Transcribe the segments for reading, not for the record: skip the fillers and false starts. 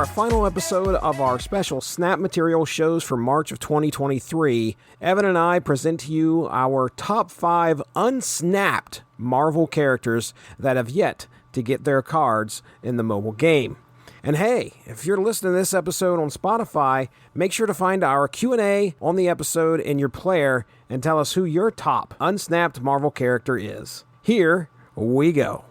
our final episode of our special Snap Material shows for March of 2023, Evan and I present to you our top 5 unsnapped Marvel characters that have yet to get their cards in the mobile game. And hey, if you're listening to this episode on Spotify, make sure to find our Q&A on the episode in your player and tell us who your top unsnapped Marvel character is. Here we go.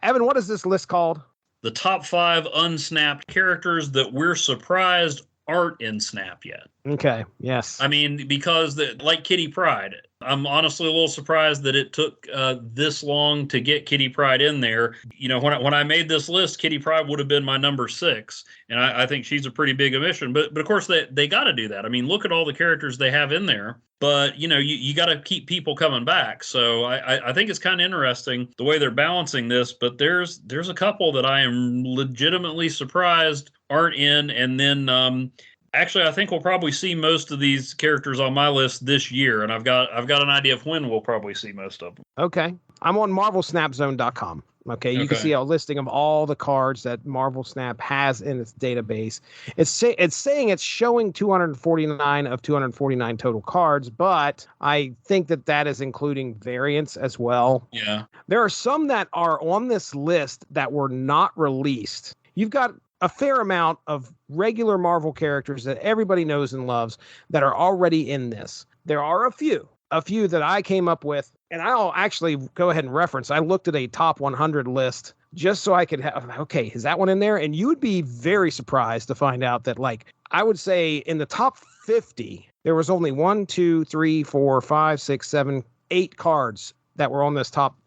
Evan, what is this list called? The top 5 unsnapped characters that we're surprised aren't in Snap yet. Okay, yes. I mean, because like Kitty Pryde, I'm honestly a little surprised that it took this long to get Kitty Pryde in there. You know, when I made this list, Kitty Pryde would have been my number 6, and I think she's a pretty big omission. But of course, they got to do that. I mean, look at all the characters they have in there. But, you know, you got to keep people coming back. So I think it's kind of interesting the way they're balancing this. But there's a couple that I am legitimately surprised aren't in. And then actually, I think we'll probably see most of these characters on my list this year. And I've got an idea of when we'll probably see most of them. Okay. I'm on MarvelSnapZone.com. Okay, you can see a listing of all the cards that Marvel Snap has in its database. It's saying it's showing 249 of 249 total cards, but I think that is including variants as well. Yeah. There are some that are on this list that were not released. You've got a fair amount of regular Marvel characters that everybody knows and loves that are already in this. There are a few that I came up with, and I'll actually go ahead and reference. I looked at a top 100 list just so I could have, okay, is that one in there? And you would be very surprised to find out that, like, I would say in the top 50, there was only 1, 2, 3, 4, 5, 6, 7, 8 cards that were on this top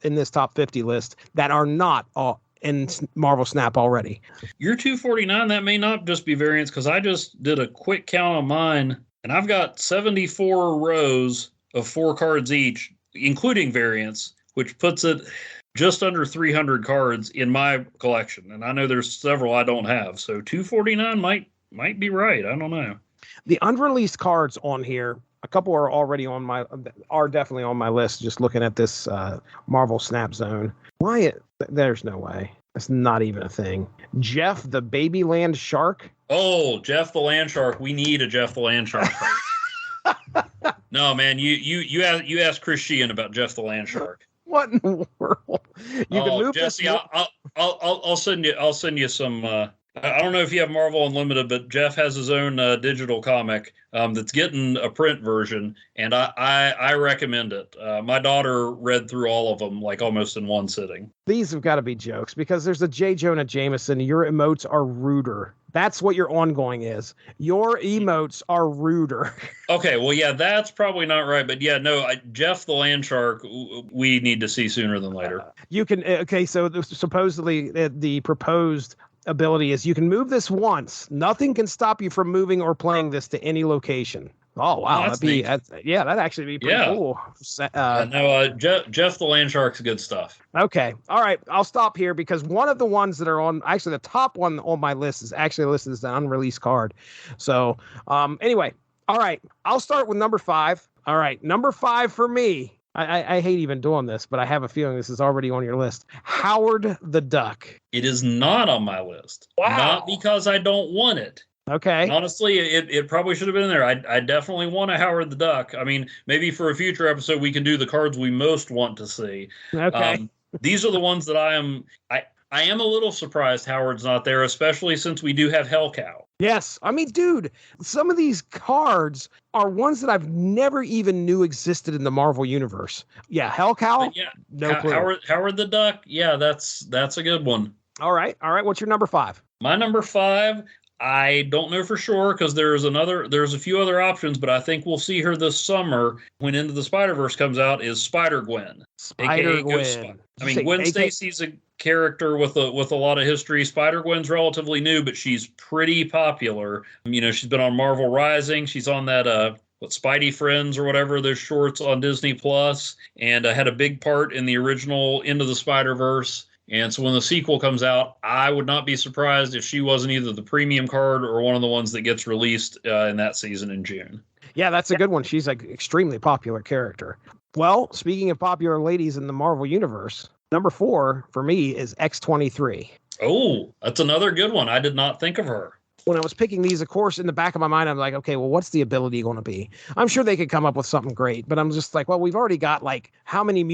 50 list that are not all in Marvel Snap already. Your 249, that may not just be variants, because I just did a quick count on mine, and I've got 74 rows of 4 cards each, including variants, which puts it just under 300 cards in my collection. And I know there's several I don't have. So 249 might be right. I don't know. The unreleased cards on here, a couple are definitely on my list, just looking at this Marvel Snap Zone. There's no way. That's not even a thing. Jeff the Baby Land Shark. Oh, Jeff the Land Shark. We need a Jeff the Land Shark. No, man, you asked Chris Sheehan about Jeff the Land Shark. What in the world? You can move Jesse, this. I'll send you some. I don't know if you have Marvel Unlimited, but Jeff has his own digital comic that's getting a print version, and I recommend it. My daughter read through all of them like almost in one sitting. These have got to be jokes because there's a J. Jonah Jameson. Your emotes are ruder. That's what your ongoing is. Your emotes are ruder. Okay, well, yeah, that's probably not right. But yeah, no, Jeff the Land Shark, we need to see sooner than later. You can, so supposedly the proposed ability is you can move this once. Nothing can stop you from moving or playing this to any location. Oh, wow. That'd actually be pretty cool. Jeff the Land Shark's good stuff. Okay. All right. I'll stop here because one of the ones that are on, actually the top one on my list is actually listed as an unreleased card. So anyway, all right. I'll start with number 5. All right. Number 5 for me. I hate even doing this, but I have a feeling this is already on your list. Howard the Duck. It is not on my list. Wow. Not because I don't want it. Okay. Honestly, it probably should have been there. I definitely want a Howard the Duck. I mean, maybe for a future episode, we can do the cards we most want to see. Okay. These are the ones that I am a little surprised Howard's not there, especially since we do have Hell Cow. Yes. I mean, dude, some of these cards are ones that I've never even knew existed in the Marvel universe. Yeah, Hell Cow? Yeah. No clue. Howard the Duck? Yeah, that's a good one. All right. What's your number 5? My number 5, I don't know for sure because there's a few other options, but I think we'll see her this summer when Into the Spider-Verse comes out, is Spider-Gwen. Spider-Gwen. I mean, Gwen Stacy's a character with a lot of history. Spider-Gwen's relatively new, but she's pretty popular. You know, she's been on Marvel Rising. She's on that Spidey Friends or whatever, those shorts on Disney Plus, and had a big part in the original Into the Spider-Verse. And so when the sequel comes out, I would not be surprised if she wasn't either the premium card or one of the ones that gets released in that season in June. Yeah, that's a good one. She's an extremely popular character. Well, speaking of popular ladies in the Marvel Universe, number 4 for me is X-23. Oh, that's another good one. I did not think of her. When I was picking these, of course, in the back of my mind, I'm like, okay, well, what's the ability going to be? I'm sure they could come up with something great, but I'm just like, well, we've already got like how many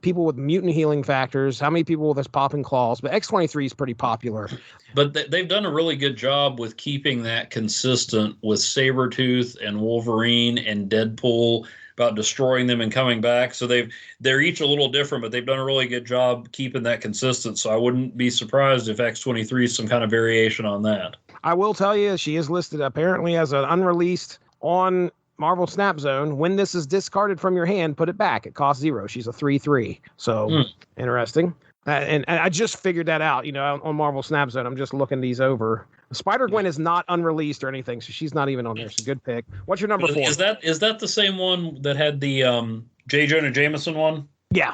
people with mutant healing factors, how many people with this popping claws, but X-23 is pretty popular. But they've done a really good job with keeping that consistent with Sabretooth and Wolverine and Deadpool about destroying them and coming back. So they're each a little different, but they've done a really good job keeping that consistent. So I wouldn't be surprised if X-23 is some kind of variation on that. I will tell you, she is listed apparently as an unreleased on Marvel Snap Zone. When this is discarded from your hand, put it back. It costs 0. She's a 3/3. So interesting. And I just figured that out, on Marvel Snap Zone. I'm just looking these over. Spider-Gwen is not unreleased or anything, so she's not even on there. So good pick. What's your number 4? Is that the same one that had the J. Jonah Jameson one? Yeah.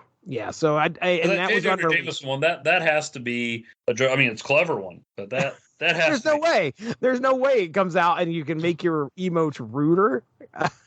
So and that was Jonah Jameson one. That has to be a joke. I mean, it's a clever one, but that has. There's no way it comes out and you can make your emote ruder.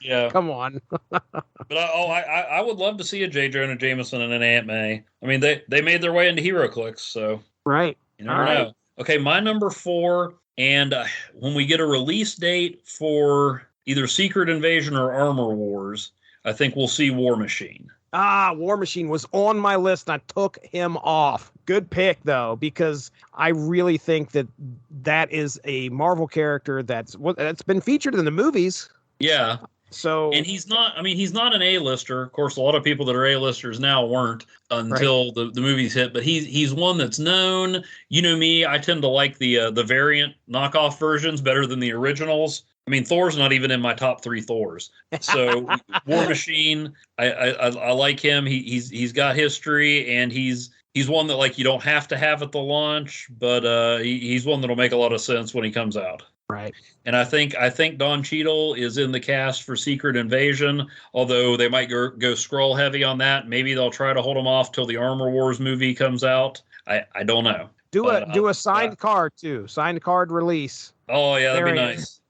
Yeah. Come on. But I would love to see a J. Jonah Jameson and an Aunt May. I mean, they made their way into HeroClix, so right. You never know. Okay, my number 4, and when we get a release date for either Secret Invasion or Armor Wars, I think we'll see War Machine. War Machine was on my list, and I took him off. Good pick, though, because I really think that is a Marvel character that's been featured in the movies. Yeah. So, and he's not an A-lister. Of course, a lot of people that are A-listers now weren't until the movies hit, but he's one that's known. You know me, I tend to like the variant knockoff versions better than the originals. I mean, Thor's not even in my top 3 Thors. So War Machine, I like him. He's got history, and he's one that like you don't have to have at the launch, but he's one that'll make a lot of sense when he comes out. Right. And I think Don Cheadle is in the cast for Secret Invasion, although they might go Skrull heavy on that. Maybe they'll try to hold him off till the Armor Wars movie comes out. I don't know. Do a signed card too. Signed card release. Oh yeah, that'd be nice.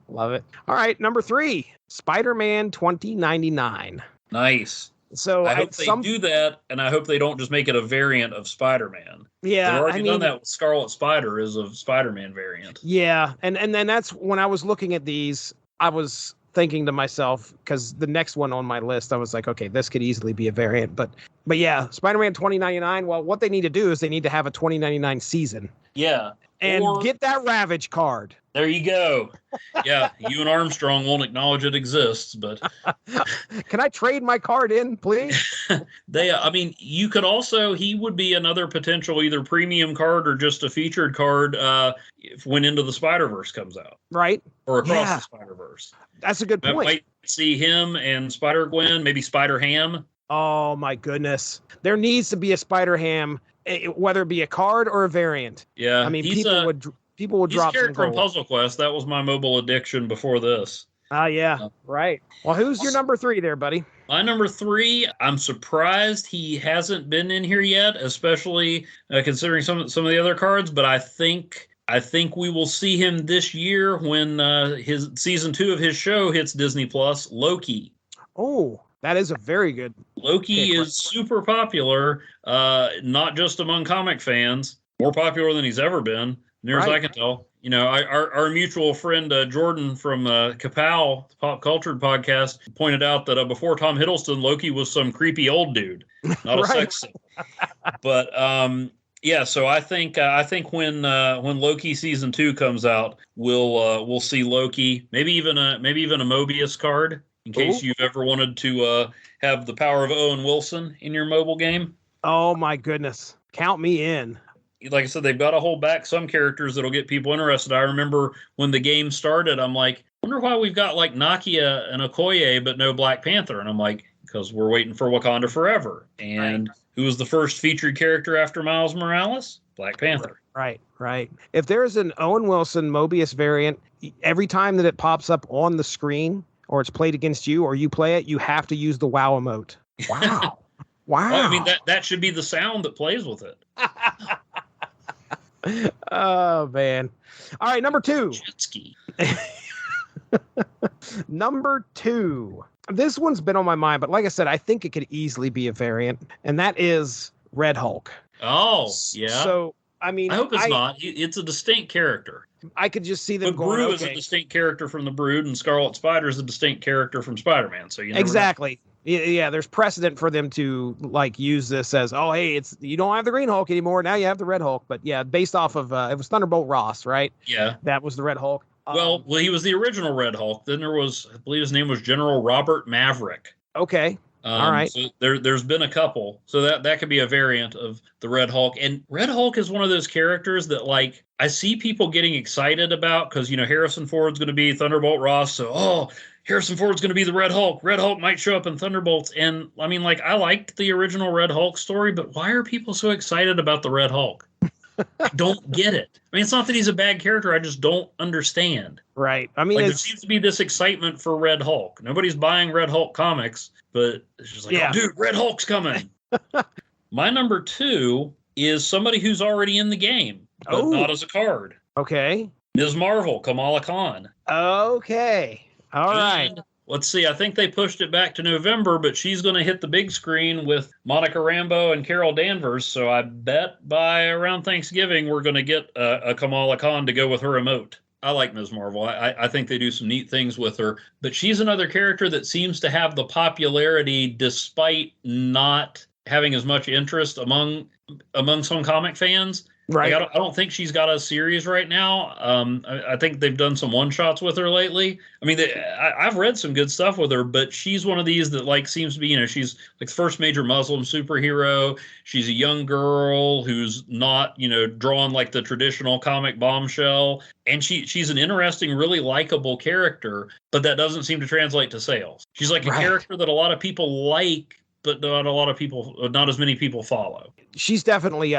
Love it. All right, number 3, Spider-Man 2099. Nice. So I hope they do that, and I hope they don't just make it a variant of Spider-Man. Yeah, they've already done that with Scarlet Spider as a Spider-Man variant. Yeah, and then that's when I was looking at these, I was thinking to myself, because the next one on my list, I was like, okay, this could easily be a variant, but yeah, Spider-Man 2099. Well, what they need to do is they need to have a 2099 season. Yeah. And get that Ravage card. There you go. Yeah, you and Armstrong won't acknowledge it exists, but can I trade my card in, please? I mean, you could also, he would be another potential either premium card or just a featured card when Into the Spider-Verse comes out. Right. Or Across the Spider-Verse. That's a good point. I might see him and Spider-Gwen, maybe Spider-Ham. Oh, my goodness. There needs to be a Spider-Ham, whether it be a card or a variant. Yeah. I mean, people would drop some gold. From Puzzle Quest. That was my mobile addiction before this. Yeah. Right. Well, who's your number 3 there, buddy? My number 3, I'm surprised he hasn't been in here yet, especially considering some of the other cards, but I think we will see him this year when his season 2 of his show hits Disney Plus, Loki. Oh, that is a very good. Loki is super popular, not just among comic fans, more popular than he's ever been, near as I can tell. You know, our mutual friend Jordan from Kapow, the Pop Cultured podcast, pointed out that before Tom Hiddleston, Loki was some creepy old dude, not a sex symbol. But yeah, so I think when Loki season 2 comes out, we'll see Loki, maybe even a Mobius card in case you've ever wanted to have the power of Owen Wilson in your mobile game. Oh my goodness, count me in. Like I said, they've got to hold back some characters that'll get people interested. I remember when the game started, I'm like, I wonder why we've got like Nakia and Okoye, but no Black Panther. And I'm like, because we're waiting for Wakanda Forever. And who was the first featured character after Miles Morales? Black Panther. Right. If there's an Owen Wilson Mobius variant, every time that it pops up on the screen or it's played against you or you play it, you have to use the WoW emote. Wow. Wow. Well, I mean, that should be the sound that plays with it. Oh, man. All right, number 2. Jet ski. Number 2. This one's been on my mind, but like I said, I think it could easily be a variant, and that is Red Hulk. Oh, yeah. So, I mean, I hope it's not. It's a distinct character. I could just see them But going, Brew okay. is a distinct character from the Brood, and Scarlet Spider is a distinct character from Spider-Man. So you never Exactly. Yeah, there's precedent for them to like use this as, oh, hey, it's you don't have the Green Hulk anymore. Now you have the Red Hulk. But yeah, based off of it was Thunderbolt Ross, right? Yeah. That was the Red Hulk. Well, he was the original Red Hulk. Then there was, I believe his name was General Robert Maverick. Okay. All right. So there's been a couple. So that could be a variant of the Red Hulk. And Red Hulk is one of those characters that, like, I see people getting excited about because, Harrison Ford's going to be Thunderbolt Ross. So, Harrison Ford's going to be the Red Hulk. Red Hulk might show up in Thunderbolts. And, I mean, like, I liked the original Red Hulk story, but why are people so excited about the Red Hulk? I don't get it. I mean, it's not that he's a bad character. I just don't understand. Right. I mean, like, there seems to be this excitement for Red Hulk. Nobody's buying Red Hulk comics, but it's just like, oh, dude, Red Hulk's coming. My number 2 is somebody who's already in the game, but not as a card. Okay. Ms. Marvel, Kamala Khan. Okay. All right. Let's see. I think they pushed it back to November, but she's going to hit the big screen with Monica Rambeau and Carol Danvers. So I bet by around Thanksgiving, we're going to get a Kamala Khan to go with her emote. I like Ms. Marvel. I think they do some neat things with her. But she's another character that seems to have the popularity despite not having as much interest among some comic fans. Right. Like, I don't think she's got a series right now. I think they've done some one-shots with her lately. I mean, I've read some good stuff with her, but she's one of these that, like, seems to be, she's like the first major Muslim superhero. She's a young girl who's not, drawn like the traditional comic bombshell. And she's an interesting, really likable character, but that doesn't seem to translate to sales. She's like a character that a lot of people like, but not as many people follow. She's definitely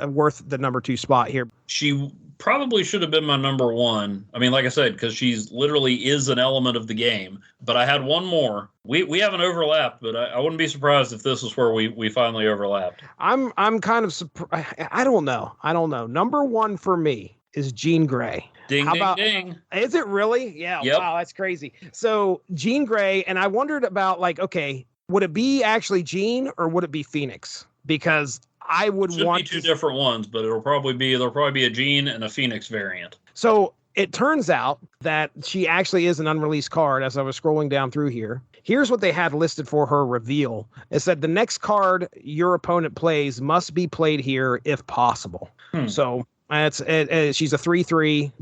worth the number 2 spot here. She probably should have been my number 1. I mean, like I said, because she's literally is an element of the game. But I had one more. We haven't overlapped, but I wouldn't be surprised if this is where we finally overlapped. I'm kind of surprised. I don't know. Number 1 for me is Jean Grey. Ding, ding. Is it really? Yeah. Yep. Wow, that's crazy. So Jean Grey, and I wondered about, like, okay, would it be actually Jean or would it be Phoenix? Because I would want be 2 different ones, but there'll probably be a Jean and a Phoenix variant. So it turns out that she actually is an unreleased card. As I was scrolling down through here, here's what they had listed for her reveal. It said the next card your opponent plays must be played here if possible. So she's a 3/3. I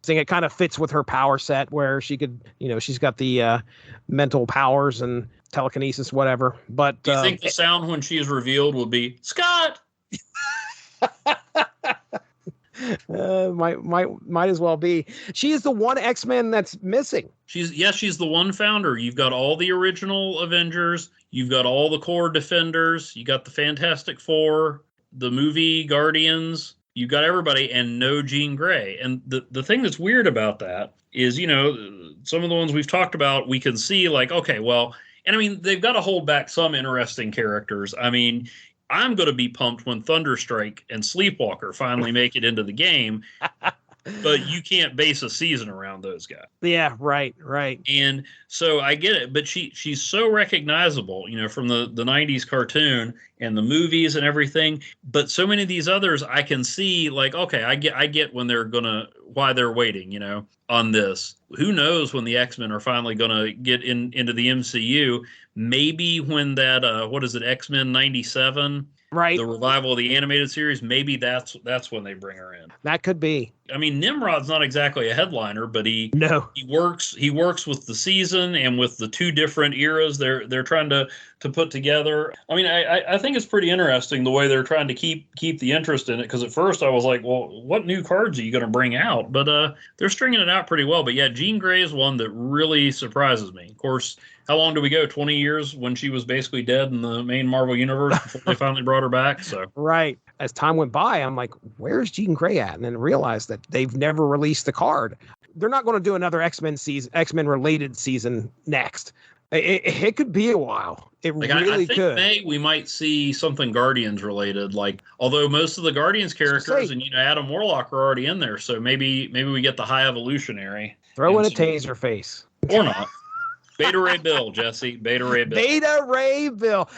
think it kind of fits with her power set where she could, she's got the mental powers and telekinesis, whatever. But do you think the sound when she is revealed will be Scott? Might as well be. She is the one X-Men that's missing. She's the one founder. You've got all the original Avengers. You've got all the core Defenders. You got the Fantastic Four, the movie Guardians. You got everybody and no Jean Grey. And the thing that's weird about that is, some of the ones we've talked about, we can see like, okay, well, and I mean, they've got to hold back some interesting characters. I mean, I'm going to be pumped when Thunderstrike and Sleepwalker finally make it into the game. But you can't base a season around those guys. Yeah, right. And so I get it, but she's so recognizable, from the 90s cartoon and the movies and everything. But so many of these others I can see, like, okay, I get when why they're waiting, on this. Who knows when the X-Men are finally gonna get into the MCU? Maybe when that X-Men 97. Right. The revival of the animated series, maybe that's when they bring her in. That could be. I mean, Nimrod's not exactly a headliner, but he works with the season and with the 2 different eras they're trying to put together. I mean, I think it's pretty interesting the way they're trying to keep the interest in it, because at first I was like, well, what new cards are you going to bring out? But they're stringing it out pretty well. But yeah, Jean Grey is one that really surprises me. Of course, how long do we go? 20 years when she was basically dead in the main Marvel universe before they finally brought her back. So right. As time went by, I'm like, where's Jean Grey at? And then realized that they've never released the card. They're not going to do another X-Men related season next. It could be a while. It really could. I think May we might see something Guardians related. Like, although most of the Guardians characters and Adam Warlock are already in there, so maybe we get the High Evolutionary. Throw in a taser face or not. Beta Ray Bill, Jesse. Beta Ray Bill. Beta Ray Bill.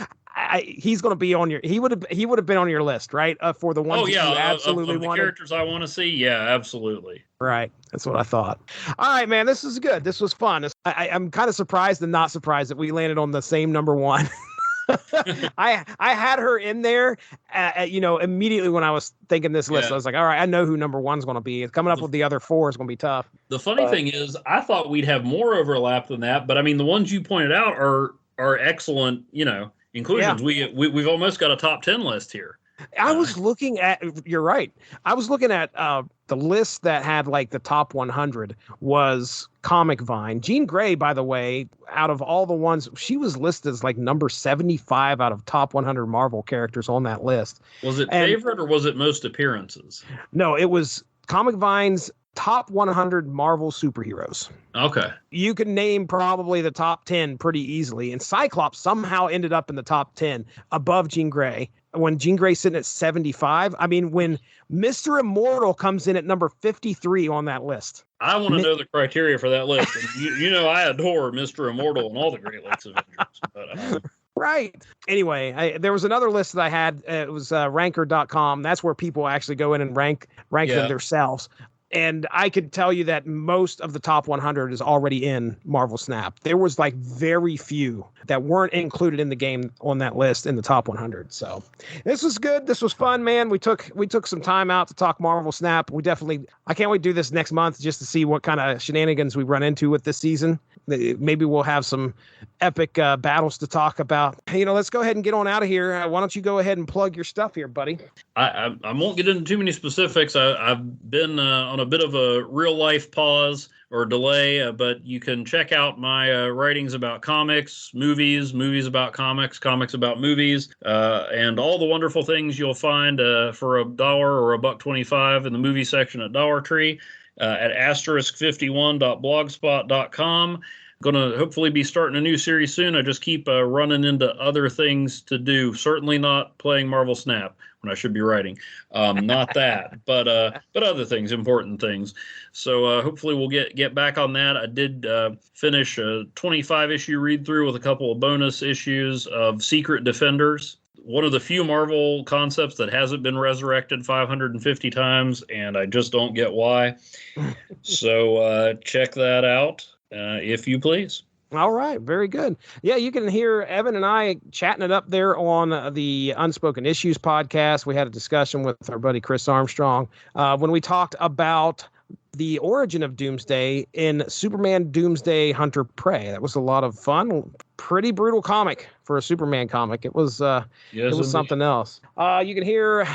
he's going to be on your. He would have been on your list, right? For the ones that you absolutely of the wanted. Characters I want to see. Yeah, absolutely. Right. That's what I thought. All right, man. This is good. This was fun. I'm kind of surprised and not surprised that we landed on the same number one. I had her in there, immediately when I was thinking this list. I was like, all right, I know who number one's going to be. Coming up with the other four is going to be tough. The funny thing is, I thought we'd have more overlap than that, but I mean, the ones you pointed out are excellent, inclusions. Yeah. We've almost got a top 10 list here. I was looking at, you're right. I was looking at the list that had like the top 100 was Comic Vine. Jean Grey, by the way, out of all the ones, she was listed as like number 75 out of top 100 Marvel characters on that list. Was it favorite or was it most appearances? No, it was Comic Vine's top 100 Marvel superheroes. Okay. You can name probably the top 10 pretty easily. And Cyclops somehow ended up in the top 10 above Jean Grey. When Jean Grey's sitting at 75, I mean, when Mr. Immortal comes in at number 53 on that list. I want to know the criteria for that list. And I adore Mr. Immortal and all the Great Lakes Avengers. But, Right. Anyway, there was another list that I had. It was ranker.com. That's where people actually go in and rank them themselves. And I could tell you that most of the top 100 is already in Marvel Snap. There was like very few that weren't included in the game on that list in the top 100. So this was good. This was fun, man. We took some time out to talk Marvel Snap. I can't wait to do this next month just to see what kind of shenanigans we run into with this season. Maybe we'll have some epic battles to talk about. Let's go ahead and get on out of here. Why don't you go ahead and plug your stuff here, buddy? I won't get into too many specifics. I've been on a bit of a real life pause or delay, but you can check out my writings about comics, movies about comics about movies, and all the wonderful things you'll find for $1 or $1.25 in the movie section at Dollar Tree. At *51.blogspot.com. Going to hopefully be starting a new series soon. I just keep running into other things to do. Certainly not playing Marvel Snap when I should be writing. Not that, but other things, important things. So hopefully we'll get back on that. I did finish a 25-issue read-through with a couple of bonus issues of Secret Defenders. One of the few Marvel concepts that hasn't been resurrected 550 times, and I just don't get why. So check that out, if you please. All right. Very good. Yeah, you can hear Evan and I chatting it up there on the Unspoken Issues podcast. We had a discussion with our buddy Chris Armstrong when we talked about the origin of Doomsday in Superman Doomsday Hunter Prey. That was a lot of fun. Pretty brutal comic for a Superman comic. It was something else. You can hear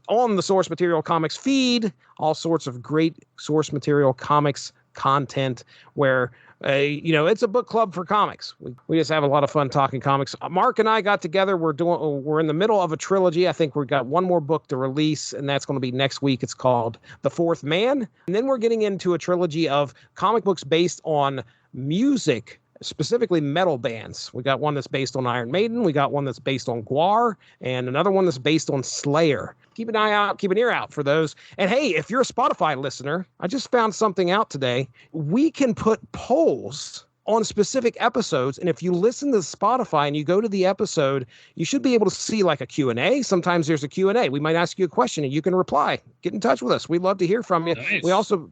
on the Source Material Comics feed all sorts of great Source Material Comics content where it's a book club for comics. We just have a lot of fun talking comics. Mark and I got together. We're in the middle of a trilogy. I think we've got one more book to release, and that's going to be next week. It's called The Fourth Man. And then we're getting into a trilogy of comic books based on music, specifically metal bands. We got one that's based on Iron Maiden. We got one that's based on Gwar, and another one that's based on Slayer. Keep an eye out, keep an ear out for those. And hey, if you're a Spotify listener, I just found something out today. We can put polls on specific episodes. And if you listen to Spotify and you go to the episode, you should be able to see like a Q&A. Sometimes there's a Q&A. We might ask you a question and you can reply. Get in touch with us. We'd love to hear from you. Nice. We're also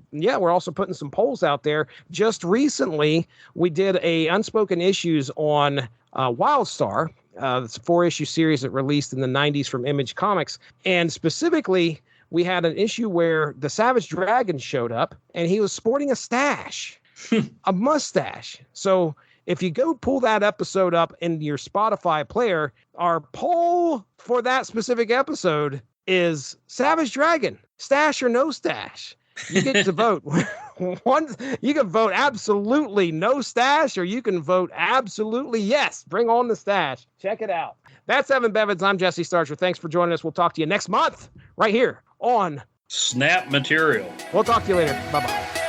putting some polls out there. Just recently, we did a Unspoken Issues on Wildstar. It's a 4-issue series that released in the 90s from Image Comics. And specifically, we had an issue where the Savage Dragon showed up and he was sporting a stash, a mustache. So if you go pull that episode up in your Spotify player, our poll for that specific episode is Savage Dragon, stash or no stash. You get to vote. You can vote absolutely no stash, or you can vote absolutely yes. Bring on the stash. Check it out. That's Evan Bevins. I'm Jesse Starcher. Thanks for joining us. We'll talk to you next month right here on Snap Material. We'll talk to you later. Bye-bye.